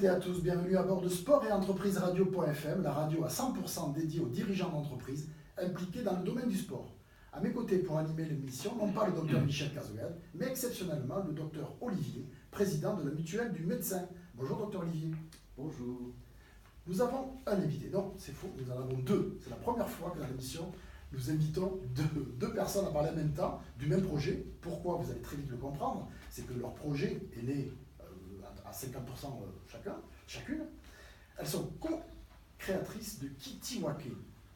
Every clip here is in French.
Bonjour à tous, bienvenue à bord de Sport et Entreprise Radio.fm, la radio à 100% dédiée aux dirigeants d'entreprise impliqués dans le domaine du sport. À mes côtés pour animer l'émission, non pas le docteur Michel Cazouel, mais exceptionnellement le docteur Olivier, président de la mutuelle du médecin. Bonjour docteur Olivier. Bonjour. Nous avons un invité, non c'est faux, nous en avons deux. C'est la première fois que dans l'émission, nous invitons deux personnes à parler en même temps du même projet. Pourquoi? Vous allez très vite le comprendre. C'est que leur projet est né à 50% chacune. Elles sont co-créatrices de Kitiwake,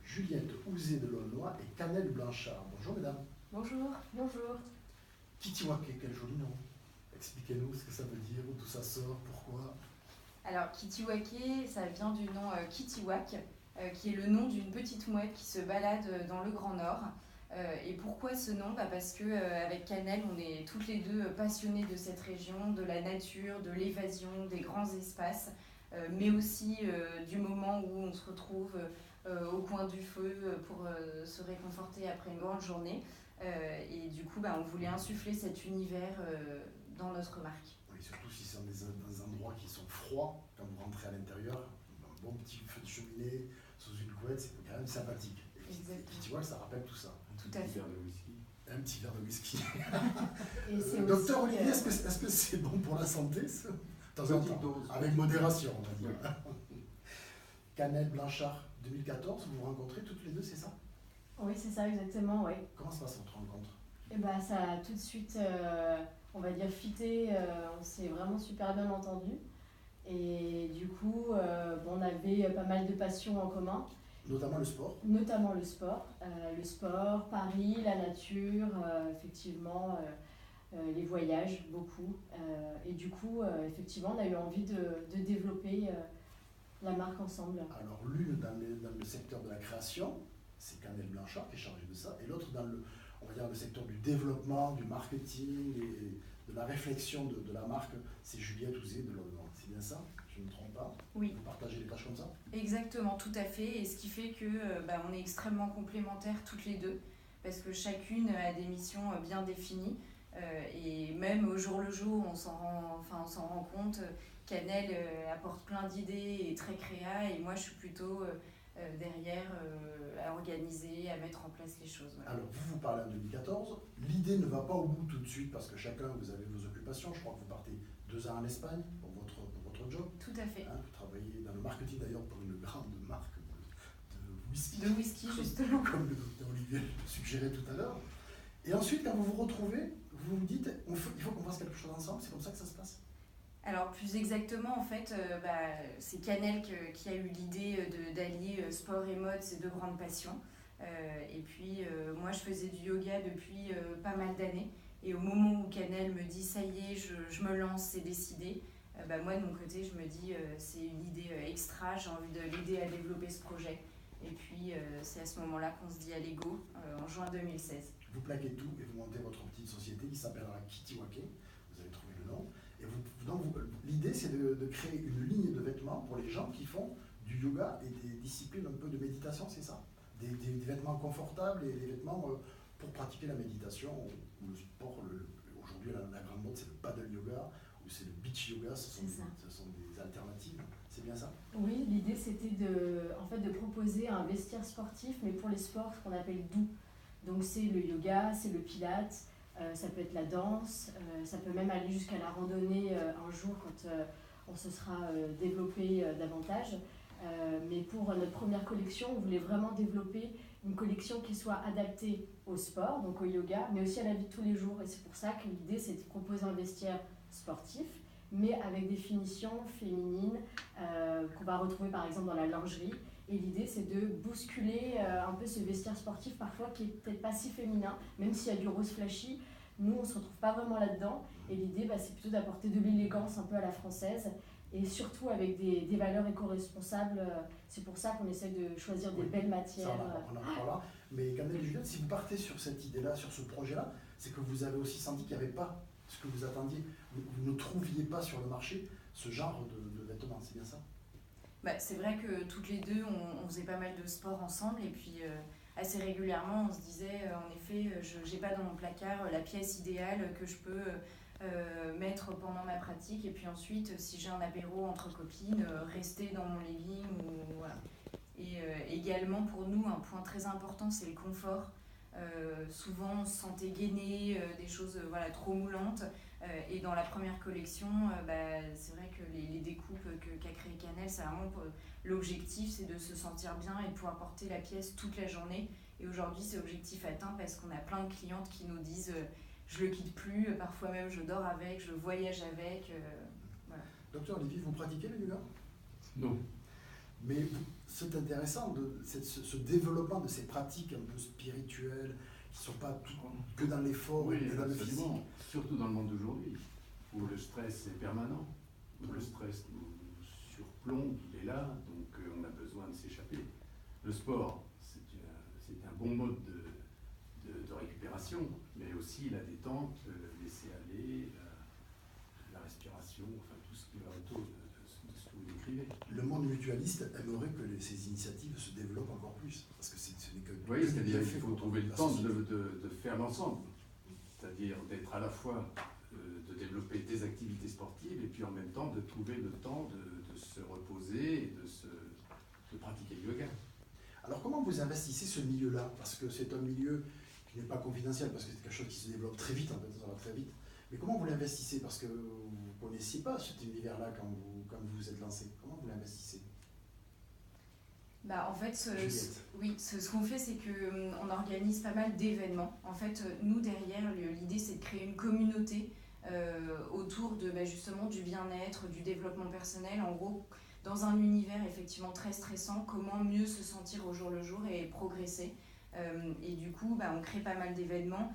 Juliette Ouzé de l'Aulnois et Canel Blanchard. Bonjour mesdames. Bonjour, bonjour. Kitiwake, quel joli nom. Expliquez-nous ce que ça veut dire, d'où ça sort, pourquoi. Alors Kitiwake, ça vient du nom Kitiwak, qui est le nom d'une petite mouette qui se balade dans le Grand Nord. Et pourquoi ce nom? Parce qu'avec Canel, on est toutes les deux passionnées de cette région, de la nature, de l'évasion, des grands espaces, mais aussi du moment où on se retrouve au coin du feu pour se réconforter après une grande journée. Et du coup, on voulait insuffler cet univers dans notre marque. Oui, surtout si c'est dans des endroits qui sont froids, quand vous rentrez à l'intérieur, un bon petit feu de cheminée, sous une couette, c'est quand même sympathique. Et Kitiwake, ça rappelle tout ça. Tout à fait. Un petit verre de whisky. Et c'est Docteur aussi, Olivier, est-ce que c'est bon pour la santé ça? De temps en temps, dose. avec modération, on va dire. Canel Blanchard, 2014, vous vous rencontrez toutes les deux, c'est ça? Oui, c'est ça, exactement, oui. Comment se passe votre rencontre? Et ça a tout de suite, on va dire, fité, on s'est vraiment super bien entendu. Et du coup, on avait pas mal de passions en commun. Notamment le sport. Notamment le sport. Le sport, Paris, la nature, effectivement, les voyages, beaucoup. Et du coup, effectivement, on a eu envie de développer la marque ensemble. Alors l'une dans le secteur de la création, c'est Canel Blanchard qui est chargé de ça, et l'autre dans on va dire, le secteur du développement, du marketing et de la réflexion de la marque, c'est Juliette Ouzé de l'Aulnois. C'est bien ça? Je ne me trompe pas? Oui. Vous partagez les tâches comme ça? Exactement, tout à fait. Et ce qui fait que on est extrêmement complémentaires toutes les deux, parce que chacune a des missions bien définies. Et même au jour le jour, on s'en rend compte. Canel apporte plein d'idées et très créa, et moi je suis plutôt derrière à organiser, à mettre en place les choses. Voilà. Alors vous parlez en 2014, l'idée ne va pas au bout tout de suite parce que chacun vous avez vos occupations. Je crois que vous partez 2 ans en Espagne pour votre job. Tout à fait. Vous travaillez dans le marketing d'ailleurs pour une grande marque de whisky. De whisky justement. Comme le docteur Olivier le suggérait tout à l'heure. Et ensuite quand vous vous retrouvez, vous vous dites il faut qu'on fasse quelque chose ensemble, c'est comme ça que ça se passe? Alors plus exactement en fait, c'est Canel qui a eu l'idée d'allier sport et mode, ces deux grandes passions. Et puis moi je faisais du yoga depuis pas mal d'années, et au moment où Canel me dit ça y est, je me lance, c'est décidé, moi de mon côté je me dis c'est une idée extra, j'ai envie de l'aider à développer ce projet. Et puis c'est à ce moment-là qu'on se dit allez go, en juin 2016. Vous plaquez tout et vous montez votre petite société qui s'appellera Kitiwake, vous avez trouvé le nom. Et l'idée, c'est de créer une ligne de vêtements pour les gens qui font du yoga et des disciplines un peu de méditation, c'est ça? Des vêtements confortables et des vêtements pour pratiquer la méditation ou le sport. Aujourd'hui, la grande mode, c'est le paddle yoga ou c'est le beach yoga, ce sont des alternatives. C'est bien ça? Oui, l'idée c'était de proposer un vestiaire sportif, mais pour les sports qu'on appelle doux. Donc c'est le yoga, c'est le pilates. Ça peut être la danse, ça peut même aller jusqu'à la randonnée un jour quand on se sera développé davantage. Mais pour notre première collection, on voulait vraiment développer une collection qui soit adaptée au sport, donc au yoga, mais aussi à la vie de tous les jours. Et c'est pour ça que l'idée, c'est de proposer un vestiaire sportif, mais avec des finitions féminines qu'on va retrouver par exemple dans la lingerie. Et l'idée, c'est de bousculer un peu ce vestiaire sportif, parfois qui est peut-être pas si féminin, même s'il y a du rose flashy. Nous, on ne se retrouve pas vraiment là-dedans. Et l'idée, c'est plutôt d'apporter de l'élégance un peu à la française, et surtout avec des valeurs éco-responsables. C'est pour ça qu'on essaie de choisir des belles matières. Ça, on en parlera. Mais Canel et Juliette, si vous partez sur cette idée-là, sur ce projet-là, c'est que vous avez aussi senti qu'il n'y avait pas ce que vous attendiez. Vous ne trouviez pas sur le marché ce genre de vêtements, c'est bien ça? C'est vrai que toutes les deux, on faisait pas mal de sport ensemble, et puis assez régulièrement, on se disait, en effet, je n'ai pas dans mon placard la pièce idéale que je peux mettre pendant ma pratique, et puis ensuite, si j'ai un apéro entre copines, rester dans mon living. Voilà. Et également, pour nous, un point très important, c'est le confort. Souvent, on se sentait gainé, des choses trop moulantes. Et dans la première collection, c'est vrai que les découpes qu'a créé Canel, c'est vraiment l'objectif, c'est de se sentir bien et de pouvoir porter la pièce toute la journée. Et aujourd'hui, c'est objectif atteint parce qu'on a plein de clientes qui nous disent je le quitte plus, parfois même je dors avec, je voyage avec. Voilà. Docteur Olivier, vous pratiquez le yoga? Non. Mais c'est intéressant, ce développement de ces pratiques un peu spirituelles, qui ne sont pas que dans l'effort, Oui, et dans le physique. Surtout dans le monde d'aujourd'hui, où le stress est permanent, où le stress nous surplombe, il est là, donc on a besoin de s'échapper. Le sport, c'est un bon mode de récupération, mais aussi la détente, laisser aller, la respiration, enfin tout ce qui va autour de ce que vous décrivez. Le monde mutualiste aimerait que ces initiatives se développent encore plus, parce que ce n'est que... Oui, c'est-à-dire qu'il faut trouver le temps de faire l'ensemble, c'est-à-dire d'être à la fois, de développer des activités sportives et puis en même temps de trouver le temps de se reposer et de pratiquer le yoga. Alors comment vous investissez ce milieu-là? Parce que c'est un milieu qui n'est pas confidentiel, parce que c'est quelque chose qui se développe très vite, en fait, ça va très vite. Mais comment vous l'investissez? Parce que vous ne connaissiez pas cet univers-là quand vous vous êtes lancé. Comment vous l'investissez? En fait, ce qu'on fait, c'est qu'on organise pas mal d'événements. En fait, nous, derrière, l'idée, c'est de créer une communauté autour de justement du bien-être, du développement personnel. En gros, dans un univers effectivement très stressant, comment mieux se sentir au jour le jour et progresser. Et du coup, on crée pas mal d'événements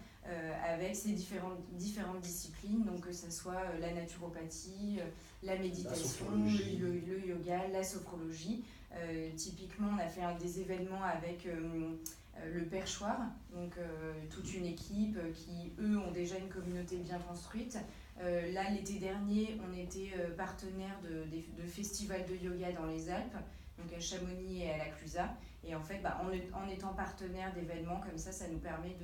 avec ces différentes disciplines, donc que ce soit la naturopathie, la méditation, le yoga, la sophrologie. Typiquement, on a fait des événements avec le Perchoir, donc toute une équipe qui, eux, ont déjà une communauté bien construite. Là, l'été dernier, on était partenaire de festivals de yoga dans les Alpes, donc à Chamonix et à la Clusaz. Et en fait, en étant partenaire d'événements comme ça nous permet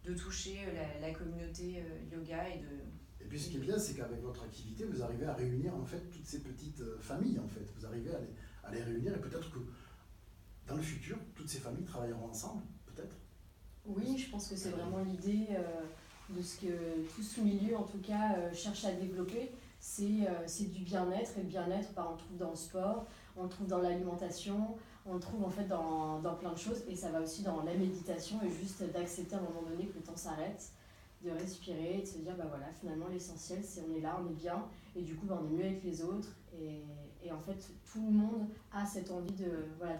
de toucher la communauté yoga et de... Et puis ce qui est bien, c'est qu'avec votre activité, vous arrivez à réunir en fait toutes ces petites familles en fait. Vous arrivez à les réunir et peut-être que dans le futur, toutes ces familles travailleront ensemble, peut-être. Oui, je pense que c'est vraiment l'idée de ce que tout ce milieu en tout cas cherche à développer. C'est du bien-être, et le bien-être, on le trouve dans le sport, on le trouve dans l'alimentation, on le trouve en fait dans plein de choses, et ça va aussi dans la méditation, et juste d'accepter à un moment donné que le temps s'arrête, de respirer et de se dire finalement l'essentiel c'est on est là, on est bien, et du coup on est mieux avec les autres, et en fait tout le monde a cette envie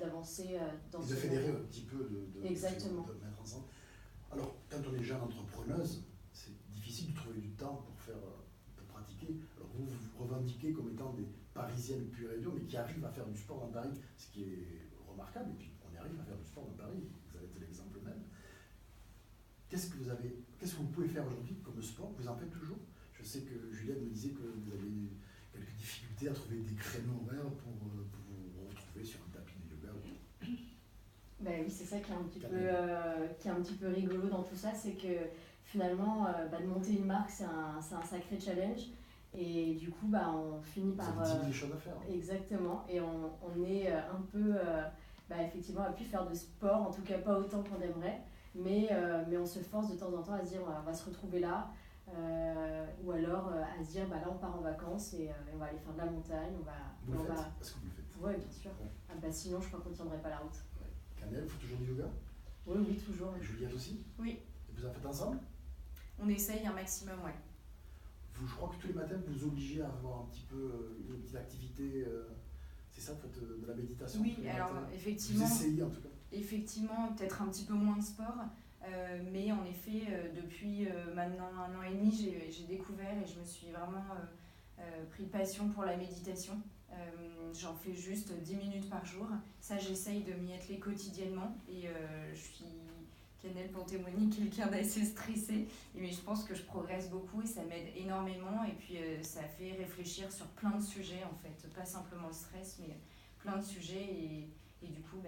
d'avancer dans et de fédérer un petit peu, Exactement. de mettre ensemble. Alors quand on est jeune entrepreneuse, c'est difficile de trouver du temps pour pratiquer. Alors vous vous revendiquez comme étant des Parisiennes pures et dures, mais qui arrivent à faire du sport dans Paris, ce qui est remarquable, et puis on arrive à faire du sport dans Paris, vous avez été l'exemple même. Qu'est-ce que vous pouvez faire aujourd'hui comme sport? Vous en faites toujours? Je sais que Juliette me disait que vous avez quelques difficultés à trouver des créneaux horaires pour vous retrouver sur un tapis de yoga. Oui, c'est ça qui est un petit peu rigolo dans tout ça, c'est que finalement, de monter une marque, c'est un sacré challenge. Et du coup, on finit par... Vous avez 10 000 choses à faire. Exactement. Et on est un peu, effectivement, à pu faire de sport, en tout cas pas autant qu'on aimerait. Mais on se force de temps en temps à se dire on va se retrouver là, ou alors à se dire là on part en vacances et on va aller faire de la montagne. Vous le faites? Est-ce que vous le faites? Oui, bien sûr. Ouais. Sinon je crois qu'on ne tiendrait pas la route. Ouais. Canel, vous faites toujours du yoga? Oui, toujours. Et Juliette aussi? Oui. Et vous en faites ensemble? On essaye un maximum, ouais. Je crois que tous les matins vous vous obligez à avoir un petit peu une petite activité, c'est ça, vous faites de la méditation? Oui, alors effectivement. Vous essayez en tout cas? Effectivement, peut-être un petit peu moins de sport, mais en effet, depuis maintenant 1 an et demi, j'ai découvert et je me suis vraiment pris passion pour la méditation. J'en fais juste 10 minutes par jour. Ça, j'essaye de m'y atteler quotidiennement, et je suis, Canel pour témoigner, quelqu'un d'assez stressé, mais je pense que je progresse beaucoup et ça m'aide énormément, et puis ça fait réfléchir sur plein de sujets en fait, pas simplement le stress, mais plein de sujets et du coup,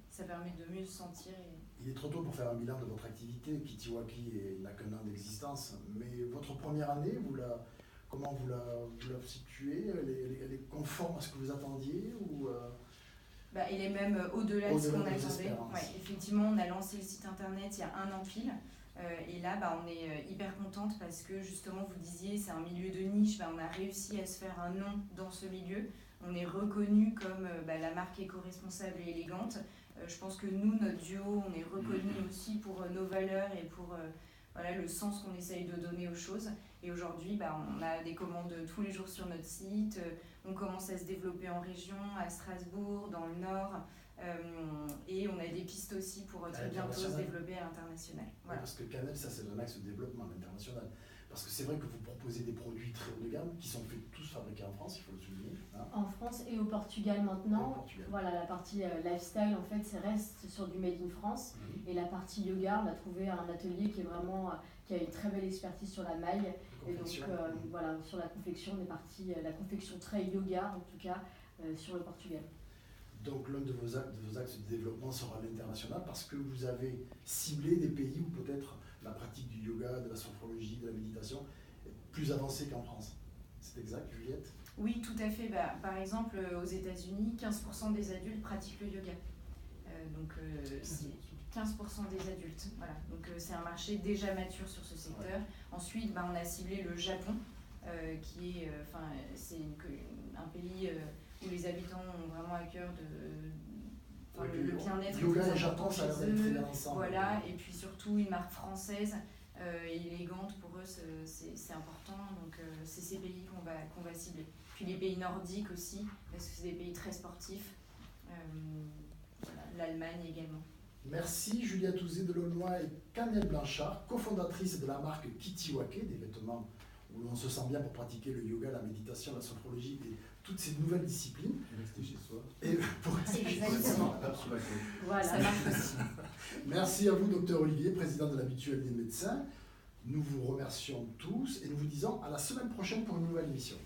ça permet de mieux se sentir. Il est trop tôt pour faire un bilan de votre activité. Kitiwaki n'a qu'un an d'existence, mais votre première année, comment vous la situez? Elle est conforme à ce que vous attendiez ou Elle est même au-delà de ce qu'on attendait. Ouais, effectivement, on a lancé le site internet il y a 1 an pile. Et là, on est hyper contente parce que justement, vous disiez, c'est un milieu de niche. On a réussi à se faire un nom dans ce milieu. On est reconnu comme la marque éco-responsable et élégante. Je pense que nous, notre duo, on est reconnu aussi pour nos valeurs et pour le sens qu'on essaye de donner aux choses. Et aujourd'hui, on a des commandes tous les jours sur notre site. On commence à se développer en région, à Strasbourg, dans le Nord. Et on a des pistes aussi pour très bientôt se développer à l'international. Voilà. Parce que Canel, ça c'est un axe de développement à l'international. Parce que c'est vrai que vous proposez des produits très haut de gamme qui sont tous fabriqués en France, il faut le souligner. Hein. En France et au Portugal maintenant. Voilà, la partie lifestyle en fait, ça reste sur du made in France. Et la partie yoga, on a trouvé un atelier qui a une très belle expertise sur la maille. Et donc voilà, sur la confection, on est parti, la confection très yoga en tout cas, sur le Portugal. Donc l'un de vos axes de développement sera l'international parce que vous avez ciblé des pays où peut-être la pratique du yoga, de la sophrologie, de la méditation est plus avancée qu'en France. C'est exact, Juliette? Oui, tout à fait. Par exemple, aux États-Unis, 15% des adultes pratiquent le yoga. C'est 15% des adultes. Voilà. Donc c'est un marché déjà mature sur ce secteur. Ouais. Ensuite, on a ciblé le Japon, qui est, c'est un pays où les habitants ont vraiment à cœur le bien-être. Yoga et Japon, ça va être ensemble. Voilà, et puis surtout une marque française élégante, pour eux c'est important, donc c'est ces pays qu'on va cibler. Puis les pays nordiques aussi, parce que c'est des pays très sportifs, l'Allemagne également. Merci Julia Touzé de l'Aulnois et Canel Blanchard, cofondatrice de la marque Kitiwake, des vêtements où l'on se sent bien pour pratiquer le yoga, la méditation, la sophrologie et toutes ces nouvelles disciplines. Et rester chez soi. Et pour rester chez soi. Voilà, ça marche aussi. Merci à vous, docteur Olivier, président de la Mutuelle des médecins. Nous vous remercions tous et nous vous disons à la semaine prochaine pour une nouvelle émission.